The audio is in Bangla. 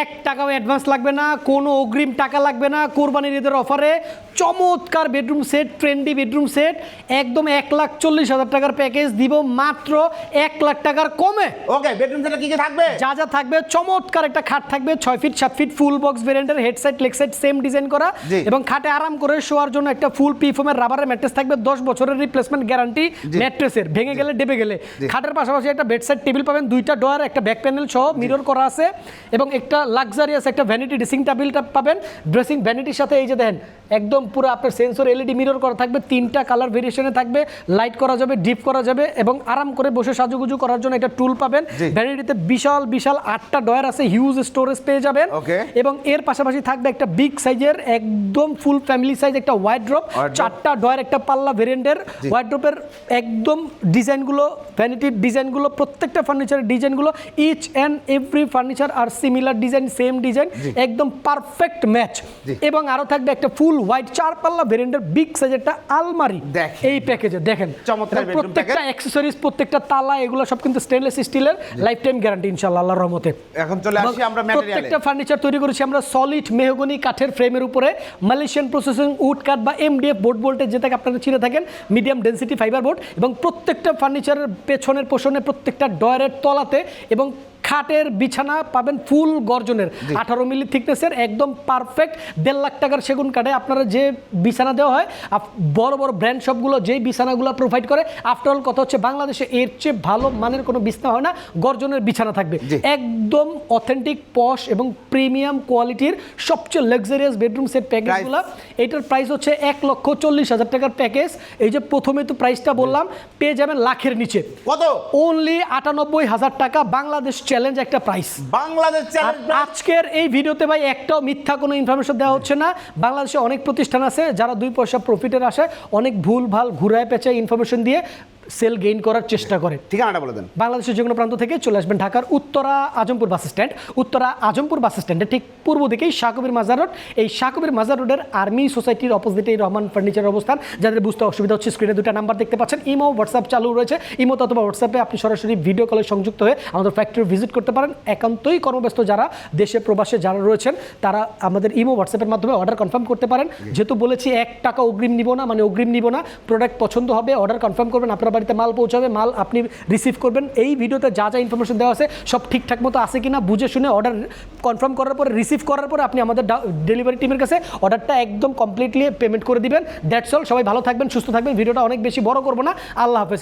1 টাকাও অ্যাডভান্স লাগবে না, কোনো অগ্রিম টাকা লাগবে না। কোরবানির ঈদের অফারে চমৎকার bedroom set, trendy bedroom set, একদম 1,40,000 টাকার প্যাকেজ দিব মাত্র 1 লাখ টাকার কমে। ওকে, বেডরুম সেটে কি কি থাকবে? যা যা থাকবে, চমৎকার একটা খাট থাকবে 6 ফিট 7 ফিট ফুল বক্স ভেরিয়েন্টের, head side leg side same design করা, এবং খাটে আরাম করে শোয়ার জন্য একটা ফুল পি ফোমের রাবারের ম্যাট্রেস থাকবে, 10 বছরের রিপ্লেসমেন্ট গ্যারান্টি ম্যাট্রেসের, ভেঙে গেলে ডেবে গেলে। খাটের পাশাপাশি একটা বেড সাইড টেবিল পাবেন, 2টা ডয়ার, একটা ব্যাক প্যানেল সহ মিরর করা আছে, এবং একটা লাক্সারিয়াস একটা ভ্যানিটি ড্রেসিং টেবিলটা পাবেন। ড্রেসিং ভ্যানিটির সাথে এই যে দেখেন একদম পুরো আপনার সেন্সর এলইডি মিরর করা থাকবে, 3টা কালার ভেরিয়েশনে থাকবে, লাইট করা যাবে, ডিপ করা যাবে, এবং আরাম করে বসে সাজুগুজু করার জন্য একটা টুল পাবেন। ভ্যানিটিতে বিশাল বিশাল 8টা ডয়ার আছে, হিউজ স্টোরেজ পেয়ে যাবেন, এবং এর পাশাপাশি থাকবে একটা বিগ সাইজের একদম ফুল ফ্যামিলি সাইজ একটা ওয়াইড্রপ, 4টা ডয়ার একটা পাল্লা ভেরিয়েন্টের। ওয়াইড্রপের একদম ডিজাইনগুলো, ভ্যানিটির ডিজাইনগুলো, প্রত্যেকটা ফার্নিচারের ডিজাইনগুলো, ইচ অ্যান্ড এভরি ফার্নিচার আর সিমিলার ডিজাইন, সেম ডিজাইন, একদম পারফেক্ট ম্যাচ। এবং আরো থাকবে একটা ফুল হোয়াইট 4 পাল্লা ভেরিয়েন্টের বিগ সাইজ একটা আলমারি এই প্যাকেজে। দেখেন প্রত্যেকটা অ্যাকসেসরিজ, প্রত্যেকটা তালা, এগুলো সব কিন্তু স্টেনলেস স্টিলের, লাইফ টাইম গ্যারান্টি ইনশাআল্লাহ আল্লাহর রহমতে। এখন চলে আসি আমরা ম্যাটেরিয়ালে। প্রত্যেকটা ফার্নিচার তৈরি করেছি আমরা সলিড মেহগনি কাঠের ফ্রেমের উপরে, মালয়েশিয়ান প্রসেসিং উড কাঠ বা এমডিএফ বোর্ড ভোল্টেজ যেটাকে আপনারা চিনে থাকেন, মিডিয়াম ডেনসিটি ফাইবার বোর্ড। এবং প্রত্যেকটা ফার্নিচারের পেছনের পোষণে, প্রত্যেকটা ডয়ারের তলাতে এবং খাটের বিছানা পাবেন ফুল গর্জনের 18 মিলি থিকনেসের, একদম পারফেক্ট 1.5 লাখ টাকার সেগুন কাঠে আপনারা যে বিছানা দেওয়া হয়, বড় বড় ব্র্যান্ড সবগুলো যেই বিছানাগুলো প্রোভাইড করে, আফটার অল কথা হচ্ছে বাংলাদেশে এর চেয়ে ভালো মানের কোনো বিছানা হয় না, গর্জনের বিছানা থাকবে, একদম অথেন্টিক পশ এবং প্রিমিয়াম কোয়ালিটির সবচেয়ে লাক্সারিয়াস বেডরুম সেট প্যাকেজগুলো। এটার প্রাইস হচ্ছে 1,40,000 টাকার প্যাকেজ। এই যে প্রথমে তো প্রাইসটা বললাম, পেয়ে যাবেন লাখের নিচে। কত? অনলি 98,000 টাকা, বাংলাদেশ চ্যালেঞ্জ একটা প্রাইস, বাংলাদেশ চ্যালেঞ্জ। আজকের এই ভিডিওতে ভাই একটাও মিথ্যা কোনো ইনফরমেশন দেওয়া হচ্ছে না। বাংলাদেশে অনেক প্রতিষ্ঠান আছে যারা 2 পয়সা প্রফিটের আশায় অনেক ভুল ভাল ঘুরায় পেঁচায় ইনফরমেশন দিয়ে সেল গেইন করার চেষ্টা করে। ঠিকানাটা বলে দেন। বাংলাদেশের যে কোনো প্রান্ত থেকে চলে আসবেন ঢাকার উত্তরা আজমপুর বাস স্ট্যান্ড। উত্তরা আজমপুর বাস স্ট্যান্ডের ঠিক পূর্ব দিকেই শাহকবির মাজার রোড। এই শাহকবির মাজার রোডের আর্মি সোসাইটির অপোজিটে রহমান ফার্নিচারের অবস্থান। যাদের বুঝতে অসুবিধা হচ্ছে, স্ক্রিনে 2টা নাম্বার দেখতে পাচ্ছেন, ইমো হোয়াটসঅ্যাপ চালু রয়েছে। ইমো অথবা হোয়াটসঅ্যাপে আপনি সরাসরি ভিডিও কলে সংযুক্ত হয়ে আমাদের ফ্যাক্টরি ভিজিট করতে পারেন। একান্তই কর্মব্যস্ত যারা দেশে প্রবাসে যারা রয়েছেন, তারা আমাদের ইমো হোয়াটসঅ্যাপের মাধ্যমে অর্ডার কনফার্ম করতে পারেন। যেহেতু বলেছি 1 টাকা অগ্রিম নিব না, মানে অগ্রিম নিব না, প্রোডাক্ট পছন্দ হবে অর্ডার কনফার্ম করবেন, আপনার বাড়িতে মাল পৌঁছাবে, মাল আপনি রিসিভ করবেন। এই ভিডিওতে যা যা ইনফরমেশন দেওয়া আছে সব ঠিকঠাক মতো আছে কিনা বুঝে শুনে অর্ডার কনফার্ম করার পরে, রিসিভ করার পরে আপনি আমাদের ডেলিভারি টিমের কাছে অর্ডারটা একদম কমপ্লিটলি পেমেন্ট করে দিবেন। That's all. সবাই ভালো থাকবেন, সুস্থ থাকবেন। ভিডিওটা অনেক বেশি বড় করব না। আল্লাহ হাফেজ।